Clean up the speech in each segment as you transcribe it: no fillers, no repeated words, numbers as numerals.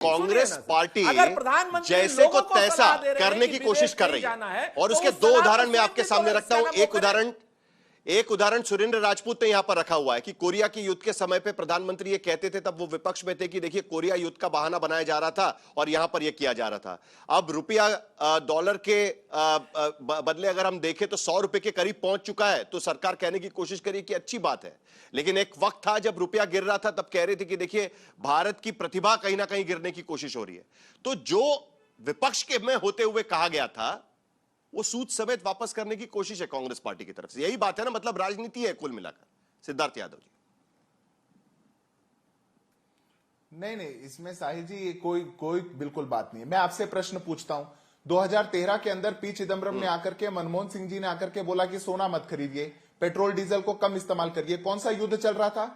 Congress party अगर प्रधानमंत्री जैसे को लोगों को तैसा सलाह दे रहे हैं करने कि की कोशिश कर विदेश रही नहीं है। जाना और तो उसके उस दो सलाह उदाहरण को मैं आपके स्वयं सामने को रखता हूं। सेना को करें। एक उदाहरण सुरेंद्र राजपूत ने यहां पर रखा हुआ है कि कोरिया की युद्ध के समय पे प्रधानमंत्री ये कहते थे, तब वो विपक्ष में थे, कि देखिए कोरिया युद्ध का बहाना बनाया जा रहा था और यहां पर ये किया जा रहा था। अब रुपया डॉलर के बदले अगर हम देखें तो 100 रुपए के करीब पहुंच चुका है, तो सरकार कहने की कोशिश करी कि अच्छी बात है। लेकिन एक वक्त था जब रुपया गिर रहा था, तब कह रहे थे कि देखिए भारत की प्रतिभा कहीं ना कहीं गिरने की कोशिश हो रही है। तो जो विपक्ष के में होते हुए कहा गया था, वो सूद समेत वापस करने की कोशिश है कांग्रेस पार्टी की तरफ से। यही बात है ना, मतलब राजनीति है कुल मिलाकर। सिद्धार्थ यादव जी। नहीं, इसमें साहिल जी कोई बिल्कुल बात नहीं है। मैं आपसे प्रश्न पूछता हूं, 2013 के अंदर पी चिदम्बरम ने आकर के, मनमोहन सिंह जी ने आकर के बोला कि सोना मत खरीदिए, पेट्रोल डीजल को कम इस्तेमाल करिए। कौन सा युद्ध चल रहा था?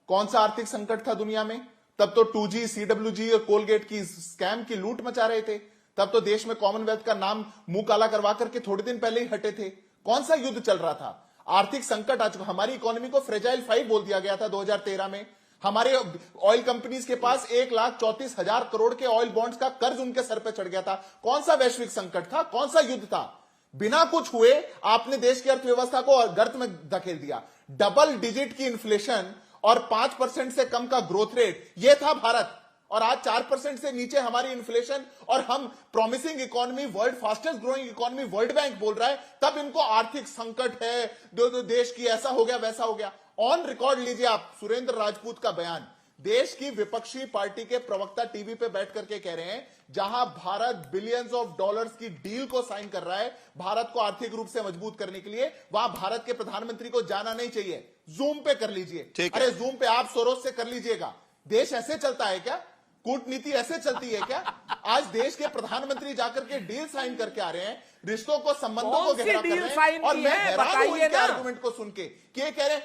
कौन सा आर्थिक संकट था दुनिया में? तब तो 2G, CWG और कोलगेट की स्कैम की लूट मचा रहे थे। तब तो देश में कॉमनवेल्थ का नाम मुंह काला करवा करके थोड़े दिन पहले ही हटे थे। कौन सा युद्ध चल रहा था? आर्थिक संकट आ चुका। हमारी इकोनॉमी को फ्रेजाइल 5 बोल दिया गया था 2013 में। हमारे ऑयल कंपनीज के पास 1,34,000 करोड़ के ऑयल बॉन्ड्स का कर्ज उनके सर पे चढ़ गया था। कौन सा वैश्विक संकट था? कौन सा युद्ध था? बिना कुछ हुए आपने देश की अर्थव्यवस्था को गर्त में धकेल दिया। डबल डिजिट की इन्फ्लेशन और 5% से कम का ग्रोथ रेट, यह था भारत। और आज 4% से नीचे हमारी इन्फ्लेशन, और हम promising economy, world fastest growing economy world bank बोल रहा है, तब इनको आर्थिक संकट है, देश की ऐसा हो गया वैसा हो गया। ऑन रिकॉर्ड लीजिए आप सुरेंद्र राजपूत का बयान। देश की विपक्षी पार्टी के प्रवक्ता टीवी पे बैठ करके कह रहे हैं, जहां भारत बिलियंस ऑफ डॉलर्स की डील को साइन कर रहा है भारत को आर्थिक रूप से मजबूत करने के लिए, वहां भारत के प्रधानमंत्री को जाना नहीं चाहिए। जूम पे कर लीजिए। अरे जूम पे आप सोरोस से कर लीजिएगा। देश ऐसे चलता है क्या? कूटनीति ऐसे चलती है क्या? आज देश के प्रधानमंत्री जाकर के डील साइन करके आ रहे हैं, रिश्तों को, संबंधों को गहरा कर रहे हैं। और मैं हैरान हूं इनके आर्गुमेंट को सुन के कि ये कह रहे हैं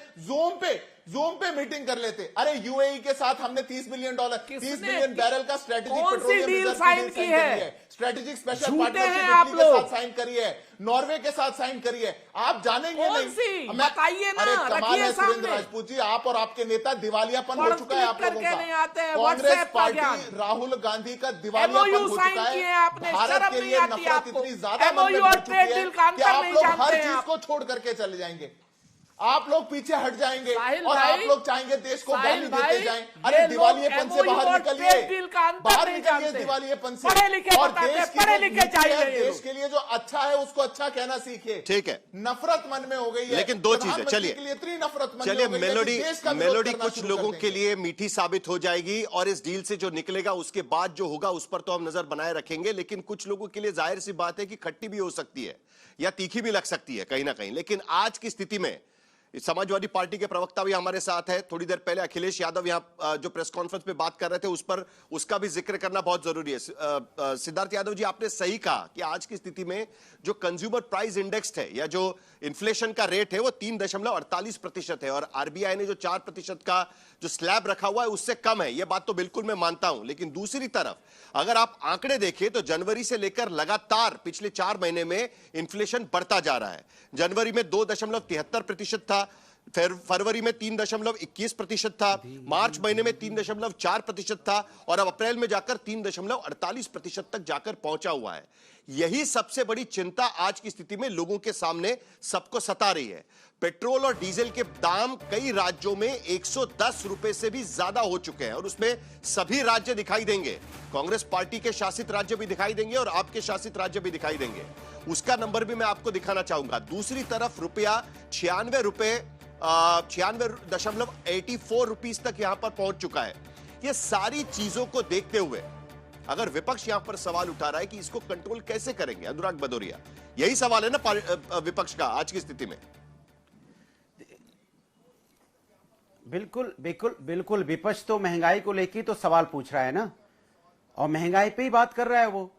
जूम पे मीटिंग कर लेते। अरे यूएई के साथ हमने $30 बिलियन, 30 बिलियन बैरल का स्ट्रेटेजिक पेट्रोलियम रिजर्व साइन की है, स्ट्रेटेजिक स्पेशल पार्टनरशिप के साथ साइन करी है, नॉर्वे के साथ साइन करी है। आप जानेंगे नहीं? बताइए ना, अरे कमाल है सुरेंद्र राजपूत जी, आप और आपके नेता दिवालियापन हो चुका है आप लोगों का। कांग्रेस पार्टी राहुल गांधी का दिवालियापन हो चुका है। भारत के लिए नफरत इतनी ज्यादा मन में भर चुकी है कि आप लोग हर चीज को छोड़ करके चले जाएंगे। आप लोग पीछे हट जाएंगे और आप लोग चाहेंगे देश को गाली देते जाएं। अरे दिवालियेपन से बाहर निकलिए, बाहर निकलिए दिवालियेपन से, और देश के लिए जो अच्छा है उसको अच्छा कहना सीखिए। ठीक है, नफरत मन में हो गई है। लेकिन दो चीजें, चलिए इतनी नफरत चलिए, मेलोडी कुछ लोगों के लिए मीठी साबित हो जाएगी, और इस डील से जो निकलेगा उसके बाद जो होगा उस पर तो हम नजर बनाए रखेंगे। लेकिन कुछ लोगों के लिए जाहिर सी बात है कि खट्टी भी हो सकती है या तीखी भी लग सकती है कहीं ना कहीं। लेकिन आज की स्थिति में समाजवादी पार्टी के प्रवक्ता भी हमारे साथ है। थोड़ी देर पहले अखिलेश यादव यहां जो प्रेस कॉन्फ्रेंस पे बात कर रहे थे, उस पर उसका भी जिक्र करना बहुत जरूरी है। सिद्धार्थ यादव जी, आपने सही कहा कि आज की स्थिति में जो कंज्यूमर प्राइस इंडेक्स है या जो इन्फ्लेशन का रेट है वो 3.48% है, और आरबीआई ने जो 4% का जो स्लैब रखा हुआ है उससे कम है। यह बात तो बिल्कुल मैं मानता हूं। लेकिन दूसरी तरफ अगर आप आंकड़े देखें तो जनवरी से लेकर लगातार पिछले 4 महीने में इन्फ्लेशन बढ़ता जा रहा है। जनवरी में 2.73% था, फरवरी में 3.21% था, मार्च महीने में 3.4% था, और अब अप्रैल में जाकर 3.48% तक जाकर पहुंचा हुआ है। यही सबसे बड़ी चिंता आज की स्थिति में लोगों के सामने सबको सता रही है। पेट्रोल और डीजल के दाम कई राज्यों में 110 रुपए से भी ज्यादा हो चुके हैं, और उसमें सभी राज्य दिखाई देंगे। कांग्रेस पार्टी के शासित राज्य भी दिखाई देंगे और आपके शासित राज्य भी दिखाई देंगे। उसका नंबर भी मैं आपको दिखाना चाहूंगा। दूसरी तरफ रुपया 96.84 रुपीस तक यहां पर पहुंच चुका है। यह सारी चीजों को देखते हुए अगर विपक्ष यहां पर सवाल उठा रहा है कि इसको कंट्रोल कैसे करेंगे, अनुराग भदौरिया, यही सवाल है ना विपक्ष का आज की स्थिति में। बिल्कुल बिल्कुल बिल्कुल, विपक्ष तो महंगाई को लेकर तो सवाल पूछ रहा है ना, और महंगाई पे ही बात कर रहा है वो।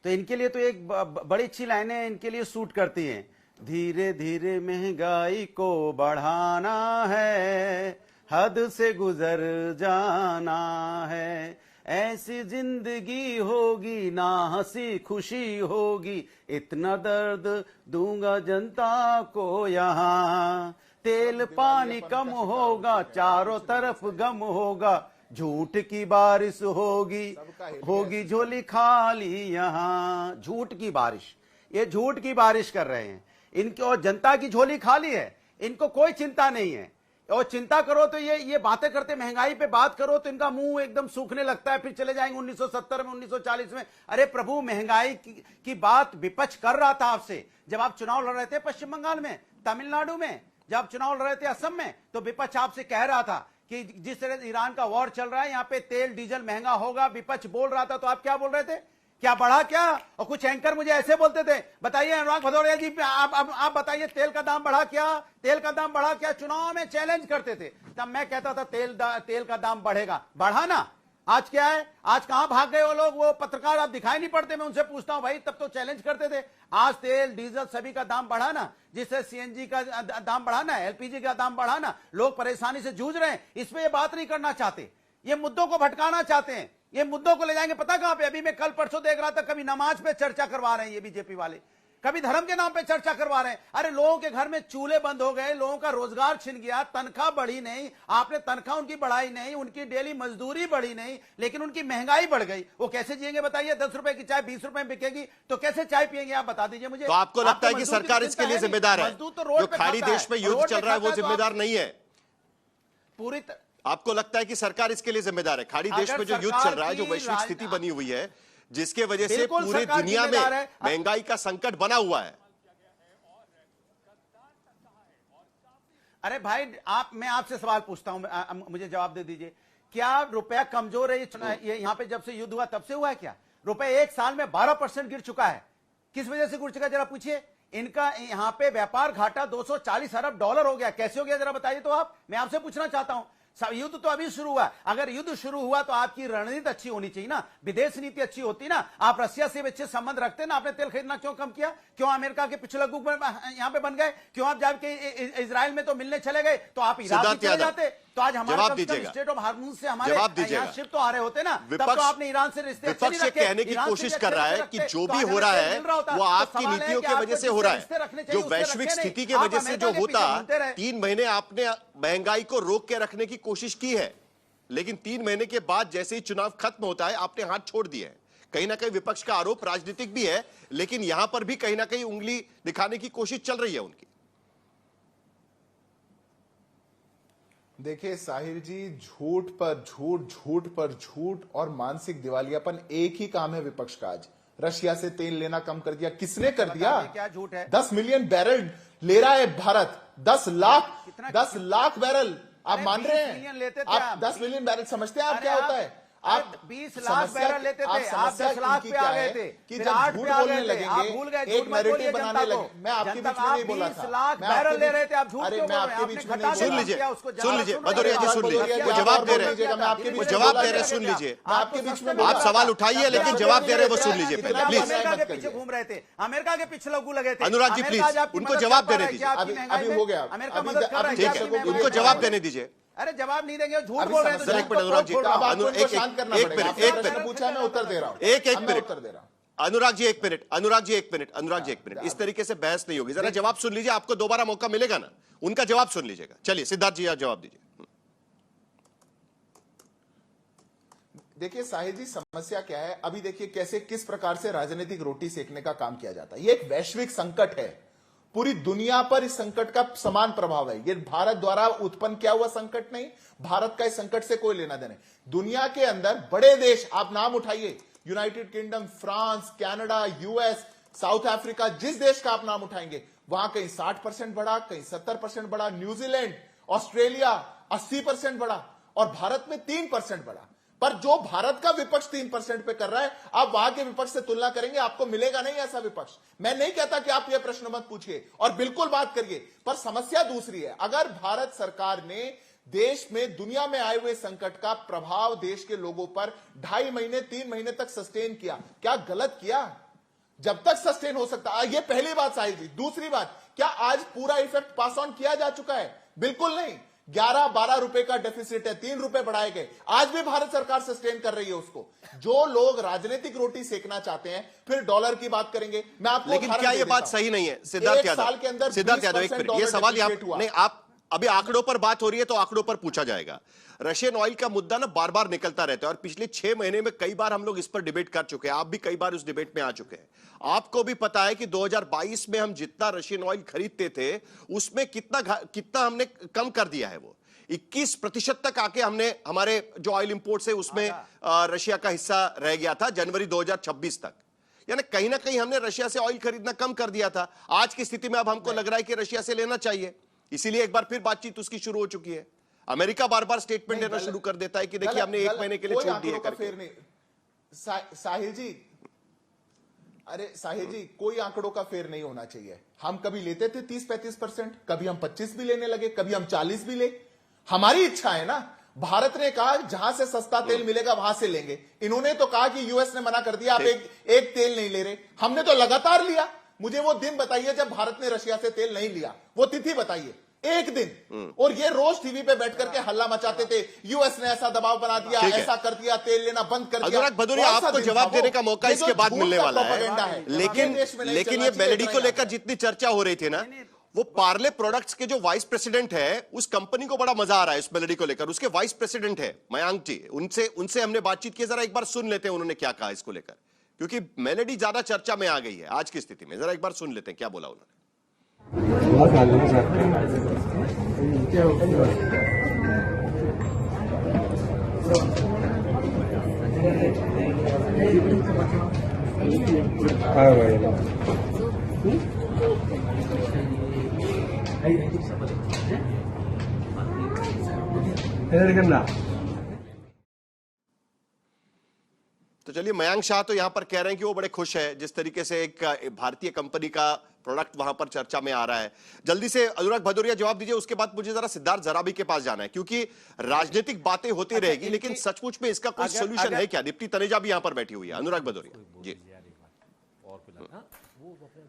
तो इनके लिए तो एक बड़ी अच्छी लाइनें इनके लिए सूट करती हैं। धीरे धीरे महंगाई को बढ़ाना है, हद से गुजर जाना है, ऐसी जिंदगी होगी ना हंसी खुशी होगी, इतना दर्द दूंगा जनता को यहाँ, तेल पानी कम होगा, चारों तरफ गम होगा, झूठ की बारिश होगी, सबका हेलिया होगी झोली खाली यहाँ। झूठ की बारिश, ये झूठ की बारिश कर रहे हैं इनकी, और जनता की झोली खाली है, इनको कोई चिंता नहीं है। और चिंता करो तो ये बातें करते, महंगाई पे बात करो तो इनका मुंह एकदम सूखने लगता है, फिर चले जाएंगे 1970 में, 1940 में। अरे प्रभु, महंगाई की बात विपक्ष कर रहा था आपसे जब आप चुनाव लड़ रहे थे पश्चिम बंगाल में, तमिलनाडु में, जब आप चुनाव लड़ रहे थे असम में, तो विपक्ष आपसे कह रहा था कि जिस तरह ईरान का वॉर चल रहा है, यहां पे तेल डीजल महंगा होगा, विपक्ष बोल रहा था, तो आप क्या बोल रहे थे? क्या बढ़ा क्या? और कुछ एंकर मुझे ऐसे बोलते थे, बताइए अनुराग भदौरिया जी, आप बताइए तेल का दाम बढ़ा क्या, तेल का दाम बढ़ा क्या? चुनाव में चैलेंज करते थे, तब मैं कहता था तेल का दाम बढ़ेगा, बढ़ा ना। आज क्या है? आज कहां भाग गए वो लोग, वो पत्रकार आप दिखाई नहीं पड़ते, मैं उनसे पूछता हूं भाई, तब तो चैलेंज करते थे। आज तेल डीजल सभी का दाम बढ़ा ना, जिससे सीएनजी का दाम बढ़ा ना, एलपीजी का दाम बढ़ा ना, लोग परेशानी से जूझ रहे हैं, इस पे ये बात नहीं करना चाहते, ये मुद्दों को भटकाना चाहते हैं, ये मुद्दों को ले जाएंगे पता कहां पे? अभी मैं कल परसों देख रहा था, कभी नमाज पे चर्चा करवा रहे हैं ये बीजेपी वाले, कभी धर्म के नाम पे चर्चा करवा रहे हैं। अरे लोगों के घर में चूल्हे बंद हो गए, लोगों का रोजगार छिन गया, तनख्वाह बढ़ी नहीं, आपने तनख्वाह उनकी बढ़ाई नहीं, उनकी डेली मजदूरी बढ़ी नहीं, लेकिन उनकी महंगाई बढ़ गई। वो कैसे जिएंगे बताइए? 10 रुपए की चाय 20 रुपए में बिकेगी तो कैसे चाय पिएंगे आप बता दीजिए मुझे। तो आपको लगता है कि सरकार इसके लिए जिम्मेदार है? जो खाड़ी देश में युद्ध चल रहा है वो जिम्मेदार नहीं है पूरी आपको लगता है कि सरकार इसके लिए जिम्मेदार है? खाड़ी देश में जो युद्ध चल रहा है, जो वैश्विक स्थिति बनी हुई है, जिसके वजह से पूरी दुनिया में महंगाई का संकट बना हुआ है। अरे भाई, मैं आपसे सवाल पूछता हूं, मुझे जवाब दे दीजिए। क्या रुपया कमजोर है ये यहां पे जब से युद्ध हुआ तब से हुआ है क्या? रुपया एक साल में 12% गिर चुका है। किस वजह से गिर चुका है जरा पूछिए। इनका यहां पे व्यापार घाटा 240 अरब डॉलर हो गया। कैसे हो गया जरा बताइए तो आप, मैं आपसे पूछना चाहता हूं। युद्ध तो अभी शुरू हुआ, अगर युद्ध शुरू हुआ तो आपकी रणनीति अच्छी होनी चाहिए ना, विदेश नीति अच्छी होती ना। आप रशिया से अच्छे संबंध रखते ना, आपने तेल खरीदना क्यों कम किया? क्यों अमेरिका के पिछलग्गू यहां पे बन गए? क्यों आप जाके इजराइल में तो मिलने चले गए, तो आप इराक भी चले जाते, तो आज हमारे स्टेट ऑफ हार्मूज से हमारे यहाँ शिप तो आ रहे होते ना, तब तो आपने ईरान से रिश्ते अच्छे नहीं रखे। कहने की कोशिश कर रहा है कि जो भी हो रहा है वो आपकी नीतियों की वजह से हो रहा है। जो वैश्विक स्थिति की वजह से जो होता, 3 महीने आपने महंगाई को रोक के रखने की कोशिश की है, लेकिन 3 महीने के बाद जैसे ही चुनाव खत्म होता है आपने हाथ छोड़ दिए हैं। कहीं ना कहीं विपक्ष का आरोप राजनीतिक भी है, लेकिन यहां पर भी कहीं ना कहीं उंगली दिखाने की कोशिश चल रही है उनकी। देखिए साहिर जी, झूठ पर झूठ, झूठ पर झूठ और मानसिक दिवालियापन एक ही काम है विपक्ष का। आज रशिया से तेल लेना कम कर दिया, किसने कर दिया? क्या झूठ है? 10 मिलियन बैरल ले रहा है भारत, 10 लाख बैरल। आप मान रहे हैं? आप 10 मिलियन बैरल समझते हैं आप क्या होता है? आप 20 लाख बैरल लेते थे, आप 10 लाख पे आ गए थे, कि फिर जब 8 झूठ पे आ बोलने गए थे, आप लगेंगे, भूल गए, एक नैरेटिव बनाने लगे। मैं आपके बीच में नहीं बोला था। 20 लाख बैरल ले रहे थे, आप झूठ क्यों बोल रहे हैं? आपने घटा सुन लीजिए, भदौरिया जी सुन लीजिए, वो जवाब दे रहे हैं, वो जवाब दे रहे हैं, सुन लीजिए। आपके बीच में आप सवाल उठाइए, लेकिन जवाब दे रहे हैं वो सुन लीजिए पहले प्लीज। अमेरिका के पीछे घूम रहे थे, अमेरिका के पीछे लोग लगे थे। अनुराग जी प्लीज उनको जवाब देने दीजिए। अभी हो गया, अमेरिका मदद कर रहा है, ठीक है, उनको जवाब देने दीजिए। अरे जवाब नहीं देंगे, झूठ बोल रहे हैं। सर एक मिनट अनुराग जी, एक मिनट पूछा, मैं उत्तर दे रहा हूं, एक मिनट उत्तर दे रहा हूं। अनुराग जी एक मिनट, इस तरीके से बहस नहीं होगी। जरा जवाब सुन लीजिए, आपको दोबारा मौका मिलेगा ना, उनका जवाब सुन लीजिएगा। चलिए सिद्धार्थ जी आप जवाब दीजिए। देखिए साहिर जी, समस्या क्या है? अभी देखिए कैसे किस प्रकार से राजनीतिक रोटी सेकने का काम किया जाता है। ये एक वैश्विक संकट है, पूरी दुनिया पर इस संकट का समान प्रभाव है। ये भारत द्वारा उत्पन्न किया हुआ संकट नहीं, भारत का इस संकट से कोई लेना देना। दुनिया के अंदर बड़े देश आप नाम उठाइए, United kingdom, France, Canada, US, south Africa, जिस देश का आप नाम उठाएंगे वहां कहीं 60% बढ़ा, कहीं 70% बढ़ा। न्यूजीलैंड, ऑस्ट्रेलिया 80% बढ़ा, और भारत में 3% बढ़ा। पर जो भारत का विपक्ष 3% पे कर रहा है, आप वहां के विपक्ष से तुलना करेंगे, आपको मिलेगा नहीं ऐसा विपक्ष। मैं नहीं कहता कि आप ये प्रश्न मत पूछिए और बिल्कुल बात करिए, पर समस्या दूसरी है। अगर भारत सरकार ने देश में, दुनिया में आए हुए संकट का प्रभाव देश के लोगों पर 2.5 महीने 3 महीने तक सस्टेन किया, क्या गलत किया? जब तक सस्टेन हो सकता, ये पहली बात साहिब जी। दूसरी बात, क्या आज पूरा इफेक्ट पास ऑन किया जा चुका है? बिल्कुल नहीं। 11-12 रुपए का डेफिसिट है, 3 रुपए बढ़ाए गए, आज भी भारत सरकार सस्टेन कर रही है उसको। जो लोग राजनीतिक रोटी सेकना चाहते हैं फिर डॉलर की बात करेंगे। मैं आपको, लेकिन क्या ये बात सही नहीं है? सिद्धार्थ यादव, साल के अंदर सिद्धार्थ यादव एक मिनट, ये सवाल यहाँ नहीं, अभी आंकड़ों पर बात हो रही है तो आंकड़ों पर पूछा जाएगा। रशियन ऑयल का मुद्दा ना बार बार निकलता रहता है और पिछले 6 महीने में कई बार हम लोग इस पर डिबेट कर चुके हैं। आप भी कई बार उस डिबेट में आ चुके हैं। आपको भी पता है कि 2022 में हम जितना रशियन ऑयल खरीदते थे उसमें कितना हमने कम कर दिया है। वो 21% तक आके हमने हमारे जो ऑयल इंपोर्ट्स है उसमें रशिया का हिस्सा रह गया था जनवरी 2026 तक। यानी कहीं ना कहीं हमने रशिया से ऑयल खरीदना कम कर दिया था। आज की स्थिति में अब हमको लग रहा है कि रशिया से लेना चाहिए, इसीलिए एक बार फिर बातचीत उसकी शुरू हो चुकी है। अमेरिका बार बार स्टेटमेंट देना शुरू कर देता है कि देखिए हमने 1 महीने के लिए छूट दी है करके। साहिल जी, अरे साहिल जी, कोई आंकड़ों का फेर नहीं होना चाहिए। हम कभी लेते थे 30-35%, कभी हम 25 भी लेने लगे, कभी हम 40 भी ले। हमारी इच्छा है ना। भारत ने कहा जहां से सस्ता तेल मिलेगा वहां से लेंगे। इन्होंने तो कहा कि यूएस ने मना कर दिया, आप एक तेल नहीं ले रहे। हमने तो लगातार लिया। मुझे वो दिन बताइए जब भारत ने रशिया से तेल नहीं लिया, वो तिथि बताइए, एक दिन। और ये रोज टीवी पे बैठ करके हल्ला मचाते थे, यूएस ने ऐसा दबाव बना दिया, ऐसा कर दिया, तेल लेना बंद कर दिया। अनुराग भदौरिया, आपको जवाब देने का मौका इसके बाद मिलने वाला है। लेकिन ये मेलोडी को लेकर जितनी चर्चा हो रही थी ना, वो पार्ले प्रोडक्ट्स के जो वाइस प्रेसिडेंट है, उस कंपनी को बड़ा मजा आ रहा है इस मेलोडी को लेकर। उसके वाइस प्रेसिडेंट है मयांक जी, उनसे हमने बातचीत की। जरा एक बार सुन लेते हैं उन्होंने क्या कहा इसको लेकर, क्योंकि मेलोडी ज्यादा चर्चा में आ गई है आज की स्थिति में। जरा एक बार सुन लेते हैं क्या बोला उन्होंने। तो चलिए, मयांक शाह तो यहां पर कह रहे हैं कि वो बड़े खुश है जिस तरीके से एक भारतीय कंपनी का प्रोडक्ट वहां पर चर्चा में आ रहा है। जल्दी से अनुराग भदौरिया जवाब दीजिए, उसके बाद मुझे जरा सिद्धार्थ जराबी के पास जाना है, क्योंकि राजनीतिक बातें होती रहेगी लेकिन सचमुच में इसका कोई सोल्यूशन है क्या? दीप्ति तनेजा भी यहां पर बैठी हुई है। अनुराग भदौरिया जी,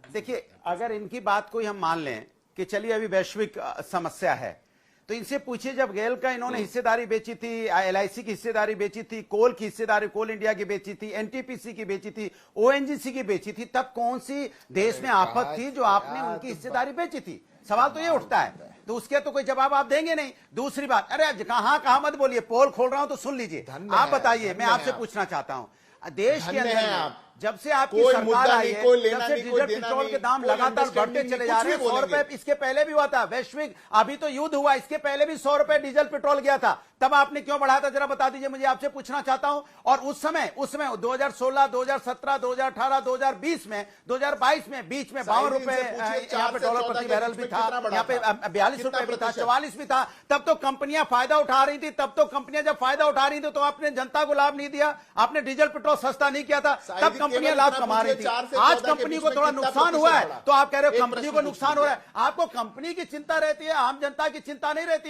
देखिए, अगर इनकी बात कोई हम मान लें कि चलिए अभी वैश्विक समस्या है, तो इनसे पूछिए जब गेल का इन्होंने हिस्सेदारी बेची थी, एलआईसी की हिस्सेदारी बेची थी, कोल की हिस्सेदारी कोल इंडिया की बेची थी, एनटीपीसी की बेची थी, ओएनजीसी की बेची थी, तब कौन सी देश में आफत थी जो आपने उनकी हिस्सेदारी बेची थी? सवाल तो ये उठता है। तो उसके तो कोई जवाब आप देंगे नहीं। दूसरी बात, अरे कहां मत बोलिए, पोल खोल रहा हूं तो सुन लीजिए। आप बताइए, मैं आपसे पूछना चाहता हूं, देश के अंदर जब से आपकी सरकार आई है, जब से डीजल पेट्रोल के दाम लगातार बढ़ते चले जा रहे हैं, 100 रुपए इसके पहले भी हुआ था वैश्विक, अभी तो युद्ध हुआ, इसके पहले भी 100 रुपए डीजल पेट्रोल गया था, तब आपने क्यों बढ़ाया था? जरा बता दीजिए, मुझे आपसे पूछना चाहता हूं। और उस समय 2016, 2017, 2018, 2020 में, 2022 में बीच में 52 रुपए यहाँ पे डॉलर प्रति बैरल भी था, यहाँ पे 42 रुपए भी था, 44 भी था। तब तो कंपनियां फायदा उठा रही थी। तब तो कंपनियां जब फायदा उठा रही थी तो आपने जनता को लाभ नहीं दिया, आपने डीजल पेट्रोल सस्ता नहीं किया था, तब कंपनियां लाभ कमा रही थी। आज कंपनी को थोड़ा नुकसान हुआ है तो आप कह रहे हो कंपनी को नुकसान हो रहा है। आपको कंपनी की चिंता रहती है, आम जनता की चिंता नहीं रहती।